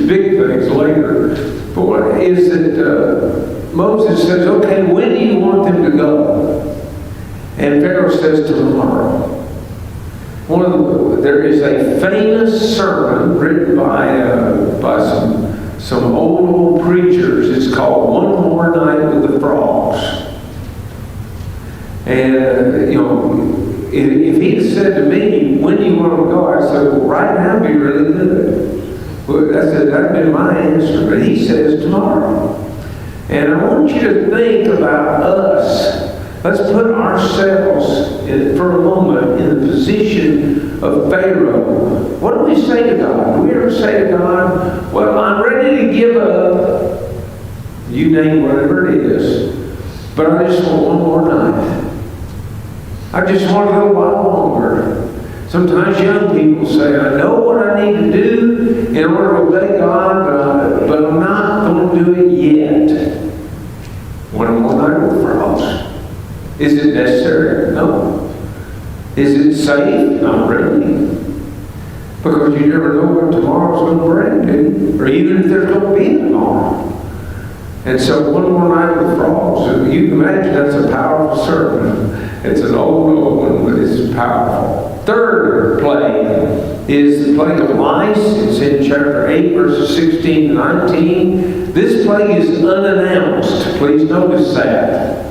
big things later. But what is that Moses says, okay, when do you want them to go? And Pharaoh says, tomorrow. There is a famous sermon written by some old preachers. It's called One More Night with the Frogs. And, if he had said to me, when do you want to go? I said, well, right now would be really good. Well, that'd been my answer. But he says tomorrow. And I want you to think about us. Let's put ourselves for a moment in the position of Pharaoh. What do we say to God? Do we ever say to God, well, I'm ready to give up, you name whatever it is, but I just want one more night. I just want a little while longer. Sometimes young people say, I know what I need to do in order to obey God, but I'm not going to do it yet. One more night with frogs. Is it necessary? No. Is it safe? Not really. Because you never know what tomorrow's going to bring, do you? Or even if there's going to be tomorrow. And so one more night with frogs, you can imagine that's a powerful sermon. It's an old one, but it's powerful. Third plague is the plague of lice. It's in chapter 8, verses 16 to 19. This plague is unannounced. Please notice that.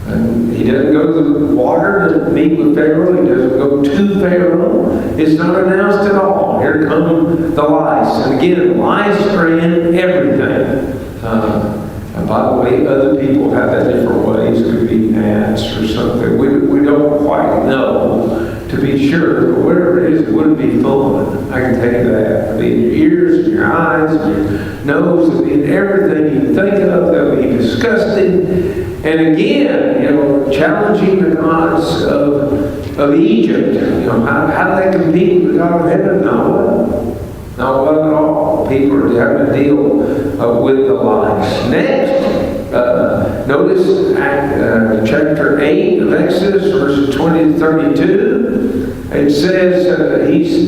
And he doesn't go to the water to meet with Pharaoh. He doesn't go to Pharaoh. It's not announced at all. Here come the lice. And again, lice are in everything. And by the way, other people have that different ways. It could be gnats or something. We don't quite know to be sure. But whatever it is, it wouldn't be fun. I can tell you that. It'll be in your ears, and your eyes, and your nose, it'll be in everything you think of. That'll be disgusting. And again, challenging the gods of Egypt. How do they compete with the God of heaven? Not well at all. People are having to deal with the lice. Next, notice chapter 8 of Exodus, verses 20 to 32. It says,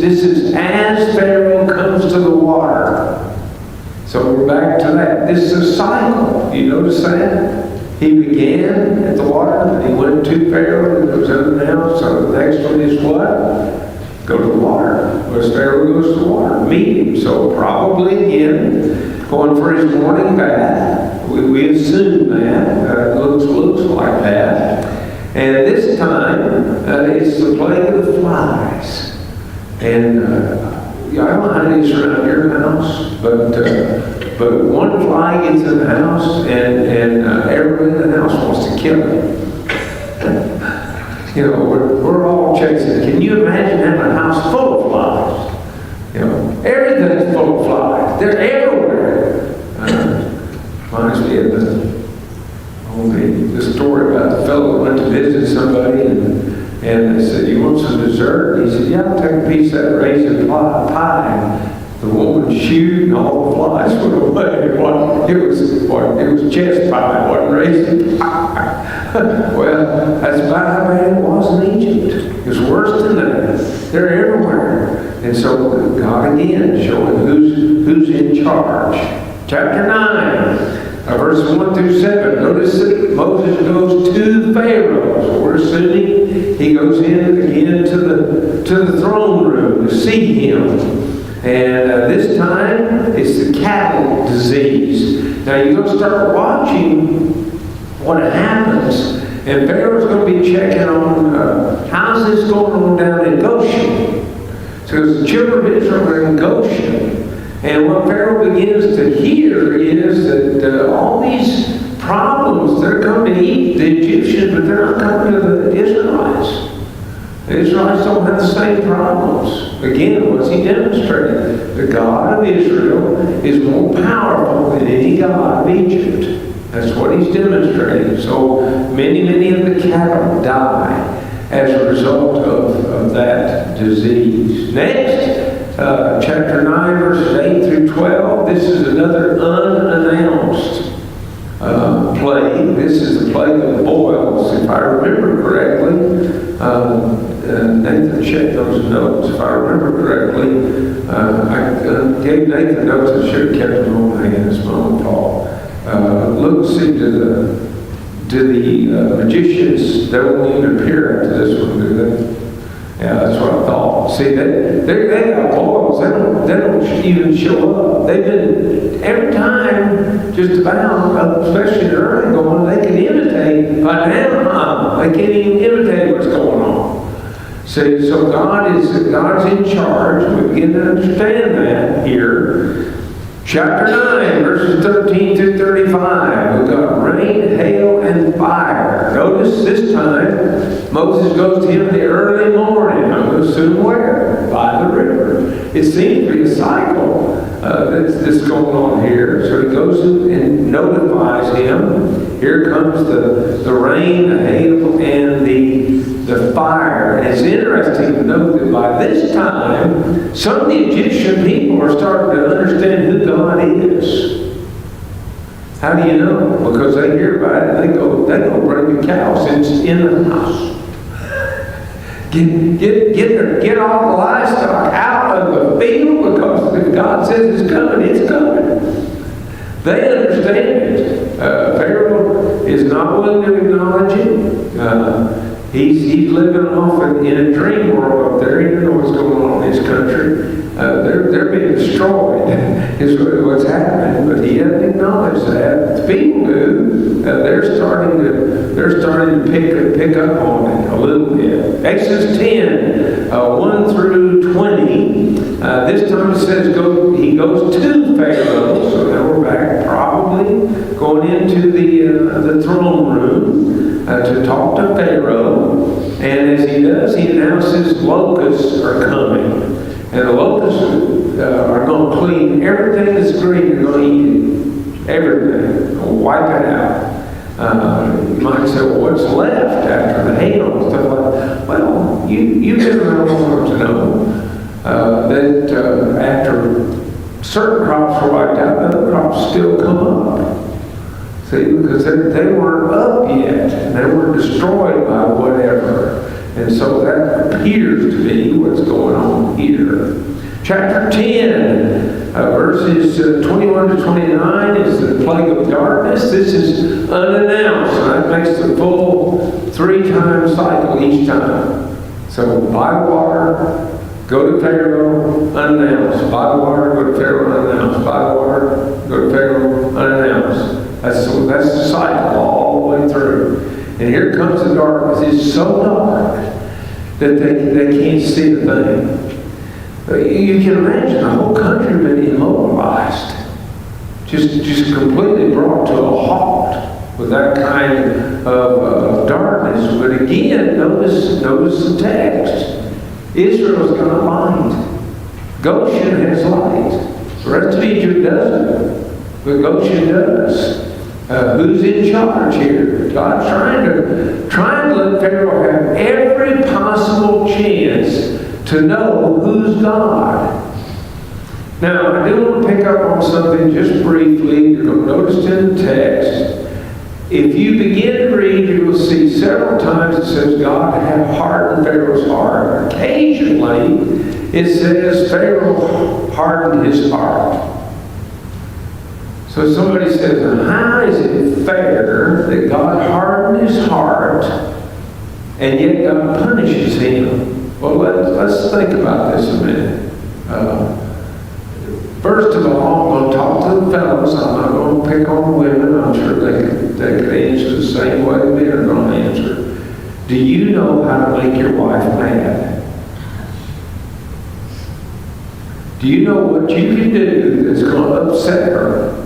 this is as Pharaoh comes to the water. So we're back to that. This is a cycle. You notice that? He began at the water, and he went to Pharaoh, and it was unannounced. So the next one is what? Go to the water. As Pharaoh goes to the water, meet him. So probably again, going for his morning bath. We assume that. It looks like that. And this time, it's the plague of the flies. And I don't know how it is around your house, but one fly gets in the house, and everyone in the house wants to kill it. We're all chasing. Can you imagine having a house full of flies? Everything's full of flies. They're everywhere. Reminds me of the story about the fellow that went to visit somebody, and they said, "You want some dessert?" He said, "Yeah, I'll take a piece of that raisin pie." The woman chewed, and all the flies went away. It was chest pie, it wasn't raisin pie. Well, that's about how bad it was in Egypt. It was worse than that. They're everywhere. And so God again showing who's in charge. Chapter 9, verses 1 through 7. Notice that Moses goes to Pharaoh. So we're assuming he goes in again to the throne room to see him. And this time, it's the cattle disease. Now, you're going to start watching what happens. And Pharaoh's going to be checking on how's this going on down in Goshen. So the children of Israel are in Goshen. And what Pharaoh begins to hear is that all these problems, they're coming to eat the Egyptians, but they're not coming to the Israelites. The Israelites don't have the same problems. Again, what's he demonstrating? The God of Israel is more powerful than any god of Egypt. That's what he's demonstrating. So many of the cattle die as a result of that disease. Next, chapter 9, verses 8 through 12. This is another unannounced plague. This is the plague of boils. If I remember correctly, Nathan Nathan check those notes. If I remember correctly, I gave Nathan notes. I should have kept them on hand. It's my own fault. Look, see, do the magicians, they won't even appear after this one, do they? Yeah, that's what I thought. See, they got boils. They don't even show up. They've been, every time, just about, especially in the early going, they can imitate. By now, they can't even imitate what's going on. See, so God's in charge. We begin to understand that here. Chapter 9, verses 13 through 35. We've got rain, hail, and fire. Notice this time, Moses goes to him in the early morning. I'm going to assume where? By the river. It seems to be a cycle that's going on here. So he goes and notifies him. Here comes the rain, the hail, and the fire. And it's interesting to note that by this time, some of the Egyptian people are starting to understand who God is. How do you know? Because they hear about it and they go bring the cows in the house. Get all the livestock out of the field, because if God says it's coming, it's coming. They understand it. Pharaoh is not willing to acknowledge it. He's living off in a dream world up there. He doesn't know what's going on in his country. They're being destroyed is what's happening, but he doesn't acknowledge that. The people do. They're starting to pick up on it a little bit. Exodus 10, 1 through 20. This time it says he goes to Pharaoh. So now we're back, probably going into the throne room to talk to Pharaoh. And as he does, he announces locusts are coming. And the locusts are going to clean everything that's green. They're going to eat it. Everything. Wipe it out. You might say, well, what's left after the hail and stuff like that? Well, you've been around long enough to know that after certain crops were wiped out, other crops still come up. See, because they weren't up yet. And they weren't destroyed by whatever. And so that appears to be what's going on here. Chapter 10, verses 21 to 29 is the plague of darkness. This is unannounced. And that makes the full 3-time cycle each time. So by water, go to Pharaoh, unannounced. By water, go to Pharaoh, unannounced. By water, go to Pharaoh, unannounced. That's the cycle all the way through. And here comes the darkness. It's so dark that they can't see the thing. You can imagine the whole country being immobilized. Just completely brought to a halt with that kind of darkness. But again, notice the text. Israel's got light. Goshen has light. The rest of Egypt doesn't. But Goshen does. Who's in charge here? God's trying to let Pharaoh have every possible chance to know who's God. Now, I do want to pick up on something just briefly. You're going to notice in the text. If you begin to read, you will see several times it says God had hardened Pharaoh's heart. Occasionally, it says Pharaoh hardened his heart. So somebody says, how is it fair that God hardened his heart and yet God punishes him? Well, let's think about this a minute. First of all, I'm going to talk to the fellows. I'm not going to pick on women. I'm sure they could answer the same way men are going to answer. Do you know how to make your wife mad? Do you know what you can do that's going to upset her?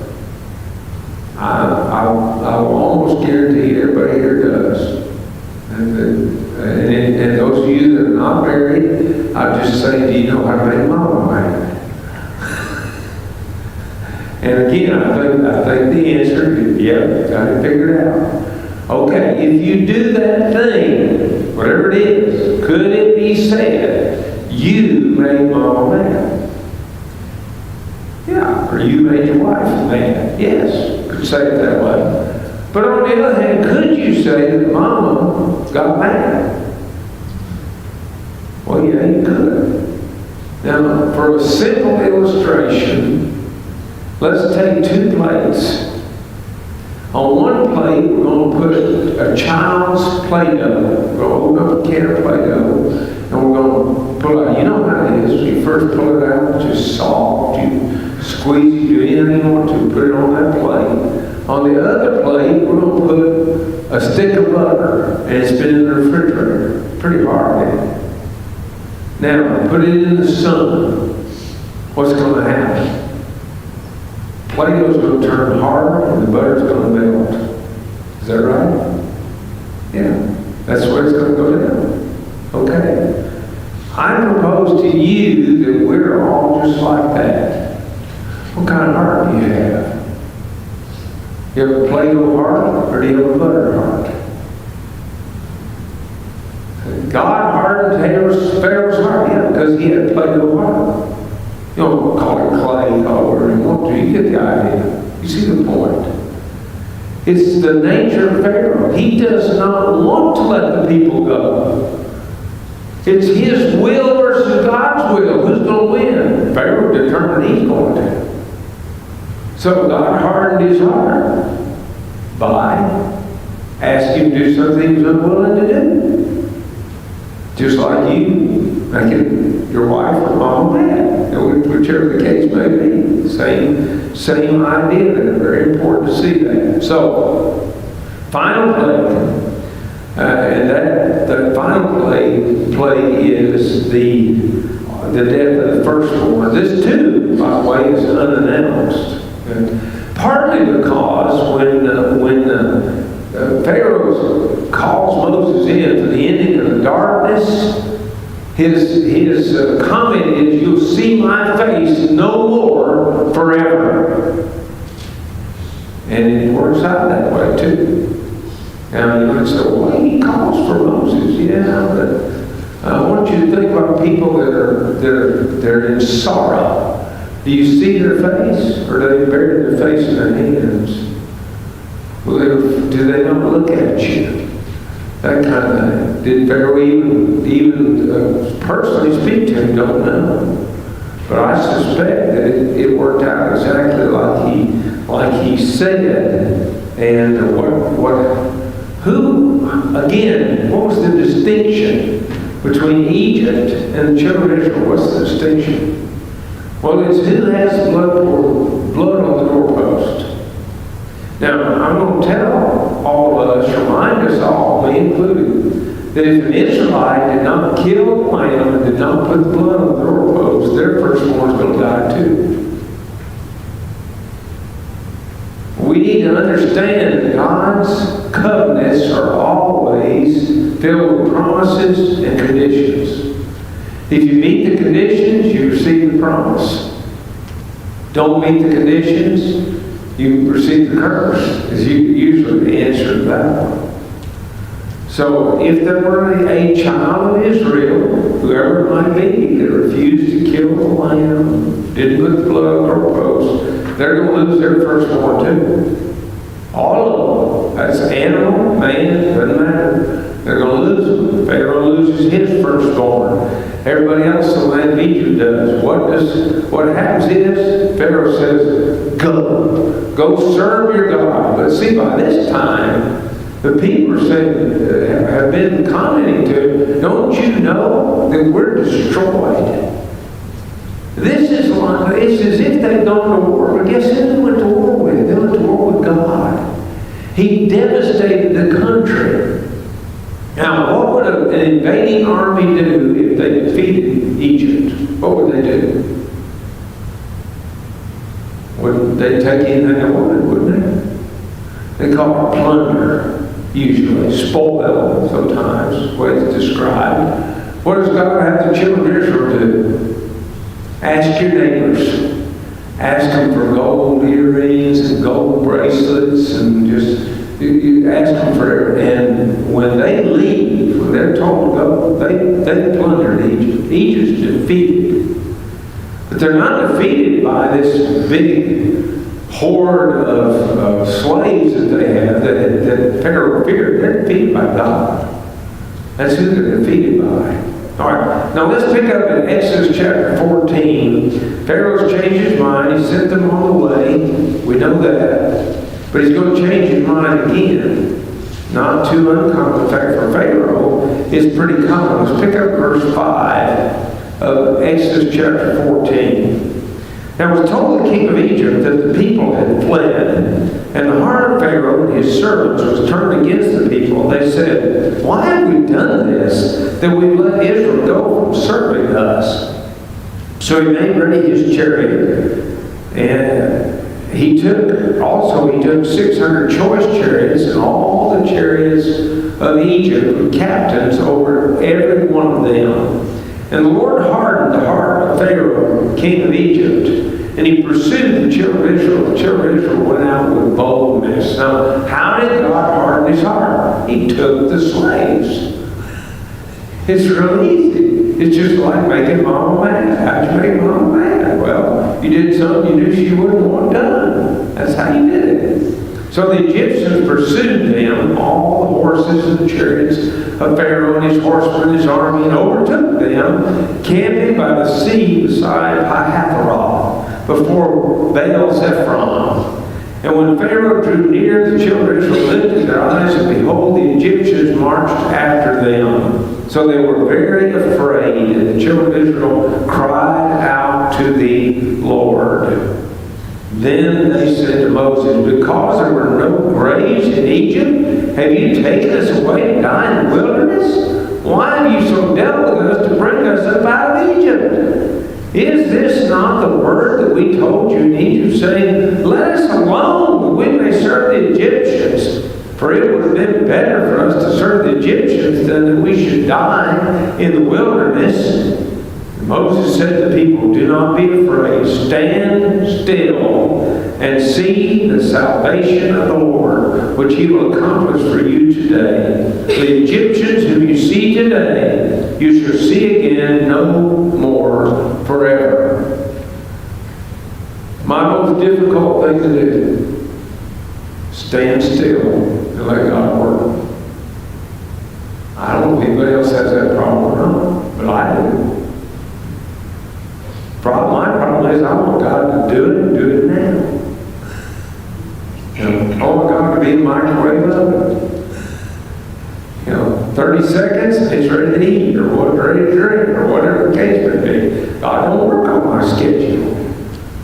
I will almost guarantee everybody here does. And those of you that are not married, I just say, do you know how to make mama mad? And again, I think the answer is, yeah, got it figured out. Okay, if you do that thing, whatever it is, could it be said, you made mama mad? Yeah, or you made your wife mad? Yes. Could say it that way. But on the other hand, could you say that mama got mad? Well, Well, you ain't good. Now, for a simple illustration, let's take 2 plates. On one plate, we're going to put a child's Play-Doh. We're going to open up a can of Play-Doh, and we're going to pull out. You know how it is. When you first pull it out, it's just soft. You squeeze it, do anything you want to, put it on that plate. On the other plate, we're going to put a stick of butter, and it's been in the refrigerator. Pretty hard, isn't it? Now, put it in the sun. What's going to happen? Play-Doh's going to turn harder and the butter's going to melt. Is that right? Yeah. That's where it's going to go down. Okay. I propose to you that we're all just like that. What kind of heart do you have? You have a Play-Doh heart or do you have a butter heart? God hardened Pharaoh's heart, yeah, because he had a Play-Doh heart. You don't call it clay, call it whatever you want to. You get the idea. You see the point. It's the nature of Pharaoh. He does not want to let the people go. It's his will versus God's will. Who's going to win? Pharaoh determined he's going to. So God hardened his heart by asking him to do something he was unwilling to do. Just like you, like your wife or mom or dad, whichever the case may be. Same idea there. Very important to see that. So, final plague. And the final plague is the death of the firstborn. This too, by the way, is unannounced. Partly because when Pharaoh calls Moses in for the ending of the darkness, his comment is, "You'll see my face no more forever." And it works out that way too. Now you might say, well, he calls for Moses. Yeah, but I want you to think about people that are in sorrow. Do you see their face, or do they bury their face in their hands? Well, do they not look at you? That kind of thing. Did Pharaoh even personally speak to him? Don't know. But I suspect that it worked out exactly like he said. And what was the distinction between Egypt and the children of Israel? What's the distinction? Well, it's who has blood on the doorpost. Now, I'm going to tell all of us, remind us all, me included, that if an Israelite did not kill the lamb and did not put the blood on the doorpost, their firstborn is going to die too. We need to understand that God's covenants are always filled with promises and conditions. If you meet the conditions, you receive the promise. Don't meet the conditions, you receive the curse, is usually the answer to that one. So if there were a child of Israel, whoever it might be, that refused to kill the lamb, didn't put the blood on the doorpost, they're going to lose their firstborn too. All of them. That's animal, man, doesn't matter. They're going to lose them. Pharaoh loses his firstborn. Everybody else in the land of Egypt does. What happens is, Pharaoh says, go serve your God. But see, by this time, the people are saying, have been commenting to, don't you know that we're destroyed? This is like, it's as if they've gone to war. But guess who they went to war with? They went to war with God. He devastated the country. Now, what would an invading army do if they defeated Egypt? What would they do? Wouldn't they take anything they wanted, wouldn't they? They call it plunder, usually. Spoil, sometimes, the way it's described. What does God have the children of Israel do? Ask your neighbors. Ask them for gold earrings and gold bracelets and just... You ask them for it, and when they leave, when they're told to go, they plundered Egypt. Egypt's defeated. But they're not defeated by this big horde of slaves that they have that Pharaoh feared. They're defeated by God. That's who they're defeated by. All right, now let's pick up in Exodus chapter 14. Pharaoh's changed his mind. He sent them on the way. We know that. But he's going to change his mind again. Not too uncommon. In fact, for Pharaoh, it's pretty common. Let's pick up verse 5 of Exodus chapter 14. Now it was told the king of Egypt that the people had fled, and the heart of Pharaoh and his servants was turned against the people. They said, "Why have we done this, that we let Israel go from serving us?" So he made ready his chariot, and he took 600 choice chariots and all the chariots of Egypt with captains over every one of them. And the Lord hardened the heart of Pharaoh, king of Egypt, and he pursued the children of Israel. The children of Israel went out with boldness. Now, how did God harden his heart? He took the slaves. It's real easy. It's just like making mama mad. How'd you make mama mad? Well, you did something you knew she wouldn't want done. That's how you did it. So the Egyptians pursued them, all the horses and the chariots of Pharaoh and his horsemen and his army, and overtook them, camping by the sea beside Pi-hahiroth, before Baal-zephon. And when Pharaoh drew near, the children of Israel lifted their eyes, and behold, the Egyptians marched after them. So they were very afraid, and the children of Israel cried out to the Lord. Then they said to Moses, "Because there were no graves in Egypt, have you taken us away to die in the wilderness? Why have you so dealt with us to bring us up out of Egypt? Is this not the word that we told you in Egypt, saying, 'Let us alone, that we may serve the Egyptians'? For it would have been better for us to serve the Egyptians than that we should die in the wilderness." Moses said to the people, "Do not be afraid. Stand still and see the salvation of the Lord, which he will accomplish for you today. The Egyptians whom you see today, you shall see again no more forever." My most difficult thing to do, stand still and let God work. I don't know if anybody else has that problem or not, but I do. My problem is I want God to do it and do it now. I want God to be in the microwave oven. 30 seconds, it's ready to eat, or ready to drink, or whatever the case may be. God don't work on my schedule.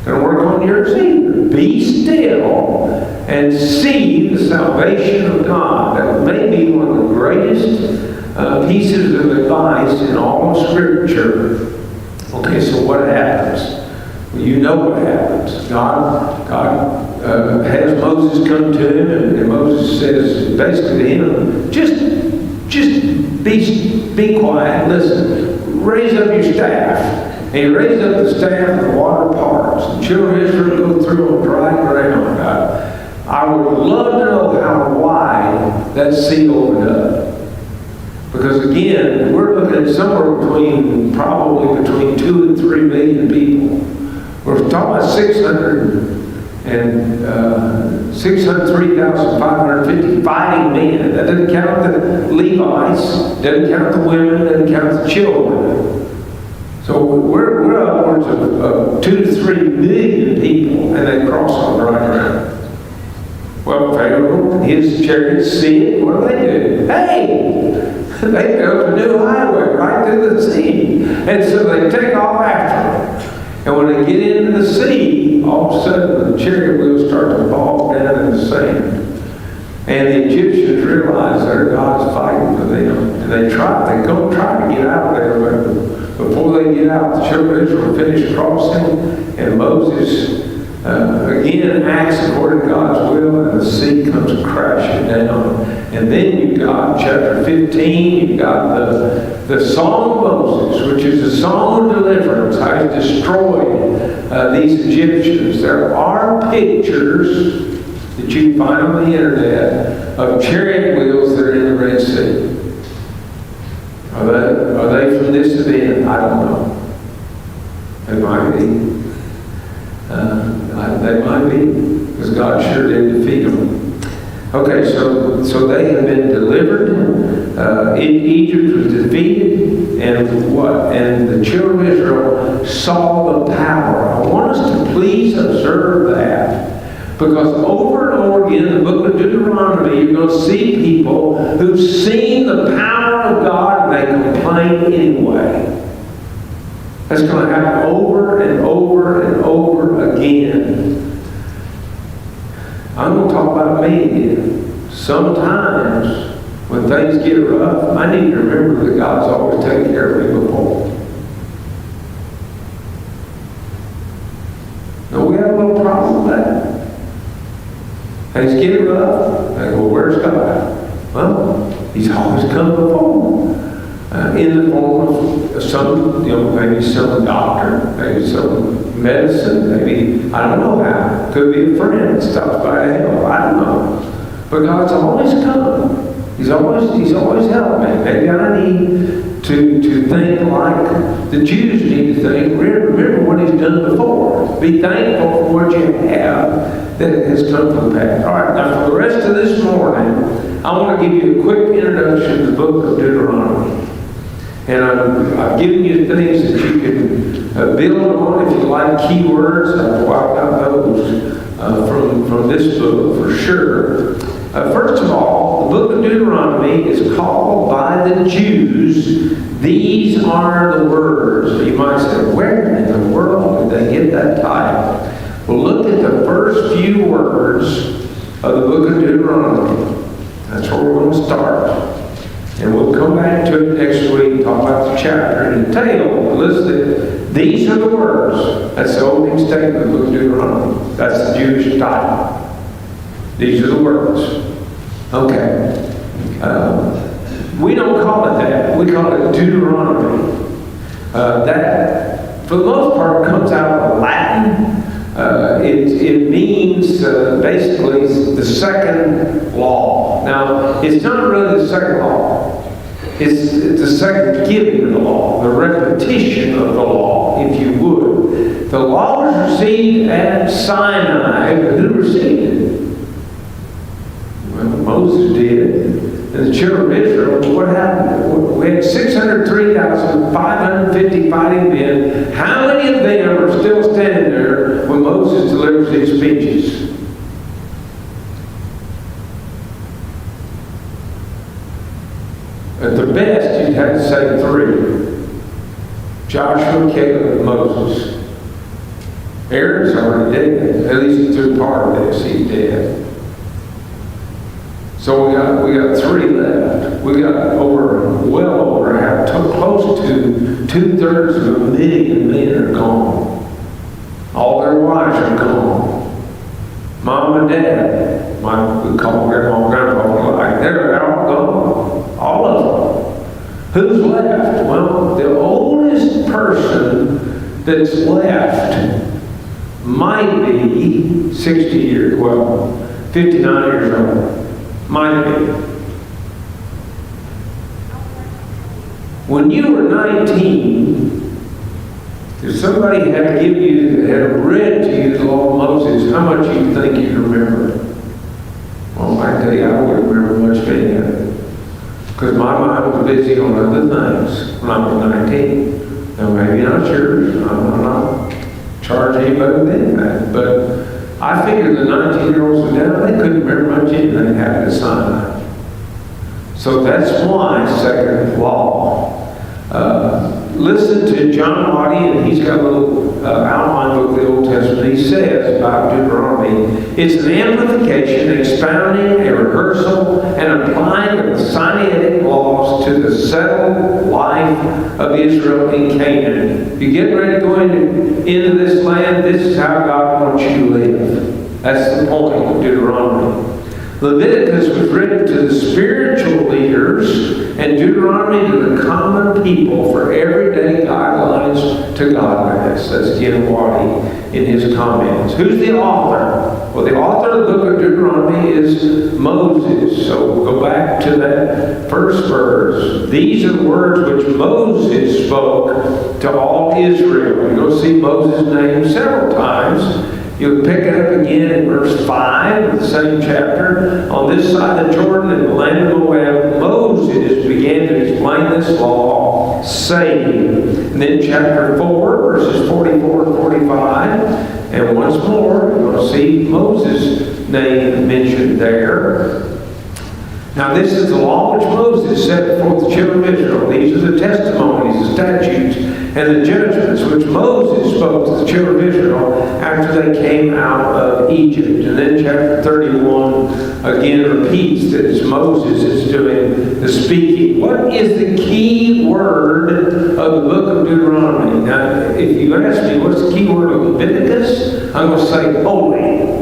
Don't work on yours either. Be still and see the salvation of God. That may be one of the greatest pieces of advice in all of Scripture. Okay, so what happens? Well, you know what happens. God has Moses come to him, and Moses says basically to him, just be quiet, listen, raise up your staff. And he raised up the staff, and the water parts. The children of Israel go through on dry ground. I would love to know how wide that sea opened up. Because again, we're looking at somewhere probably between 2 and 3 million people. We're talking about 3,550 fighting men. That doesn't count the Levites, doesn't count the women, doesn't count the children. So we're upwards of 2 to 3 million people, and they cross on dry ground. Well, Pharaoh, his chariots see it. What do? Hey! They built a new highway right through the sea. And so they take off after them. And when they get into the sea, all of a sudden the chariot wheels start to fall down in the sand. And the Egyptians realize their God's fighting for them. And they go try to get out of there. But before they get out, the children of Israel finish crossing. And Moses again acts according to God's will, and the sea comes crashing down. And then you've got chapter 15, you've got the Song of Moses, which is a song of deliverance, how he destroyed these Egyptians. There are pictures that you can find on the internet of chariot wheels that are in the Red Sea. Are they from this event? I don't know. They might be. They might be, because God sure did defeat them. Okay, so they have been delivered. Egypt was defeated, and what? And the children of Israel saw the power. I want us to please observe that, because over and over again in the book of Deuteronomy, you're going to see people who've seen the power of God and they complain anyway. That's going to happen over and over and over again. I'm going to talk about me again. Sometimes, when things get rough, I need to remember that God's always taken care of me before. Now, we have a little problem with that. Things get rough. I go, where's God? Well, He's always come before. In the form of some, maybe some doctor, maybe some medicine, maybe, I don't know how. Could be a friend that stops by to help. I don't know. But God's always come. He's always helped me. Maybe I need to think like the Jews need to think. Remember what He's done before. Be thankful for what you have that has come from the past. All right, now for the rest of this morning, I want to give you a quick introduction to the book of Deuteronomy. And I've given you things that you can build on if you like keywords. I've wiped out those from this book for sure. First of all, the book of Deuteronomy is called by the Jews, "These are the words." You might say, where in the world did they get that title? Well, look at the first few words of the book of Deuteronomy. That's where we're going to start. And we'll come back to it next week and talk about the chapter in detail. Listen, these are the words. That's the opening statement of the book of Deuteronomy. That's the Jewish title. These are the words. Okay. We don't call it that. We call it Deuteronomy. That, for the most part, comes out of Latin. It means basically the second law. Now, it's not really the second law. It's the second giving of the law, the repetition of the law, if you would. The law was received at Sinai, but who received it? Well, Moses did. And the children of Israel, what happened? We had 603,550 fighting men. How many of them are still standing there when Moses delivers these speeches? At the best, you'd have to say 3. Joshua, Caleb, and Moses. Aaron's already dead. At least through part of this, he's dead. So we got 3 left. We got well over half, close to 2/3 of 1,000,000 men are gone. All their wives are gone. Mom and Dad, we call Grandma and Grandpa, they're all gone. All of them. Who's left? Well, the oldest person that's left might be 60 years, 59 years old. Might be. When you were 19, if somebody had to give you, had read to you the law of Moses, how much do you think you remember? Well, I tell you, I wouldn't remember much being of it. Because my mind was busy on other things when I was 19. Now, maybe not yours. I'm not charging anybody with anything. But I figured the 19-year-olds were down, they couldn't remember much anything happened at Sinai. So that's why second law. Listen to John Waddy, and he's got a little outline of the Old Testament. He says about Deuteronomy, it's an amplification, expounding, a rehearsal, and applying of the Sinaitic laws to the settled life of Israel in Canaan. You're getting ready to go into this land, this is how God wants you to live. That's the point of Deuteronomy. Leviticus was written to the spiritual leaders and Deuteronomy to the common people for everyday guidelines to godliness. That's Ken Waddy in his comments. Who's the author? Well, the author of the book of Deuteronomy is Moses. So we'll go back to that first verse. These are the words which Moses spoke to all Israel. You'll see Moses' name several times You'll pick it up again in verse 5 of the same chapter. On this side of Jordan in the land of Moab, Moses began to explain this law, saying, and then chapter 4, verses 44 and 45, and once more, you're going to see Moses' name mentioned there. Now this is the law which Moses set before the children of Israel. These are the testimonies, the statutes, and the judgments which Moses spoke to the children of Israel after they came out of Egypt. And then chapter 31 again repeats that it's Moses is doing the speaking. What is the key word of the book of Deuteronomy? Now, if you ask me what's the key word of Leviticus, I'm going to say holy.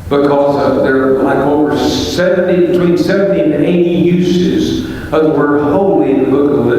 Because there are like over 70, between 70 and 80 uses of the word holy in the book of Leviticus.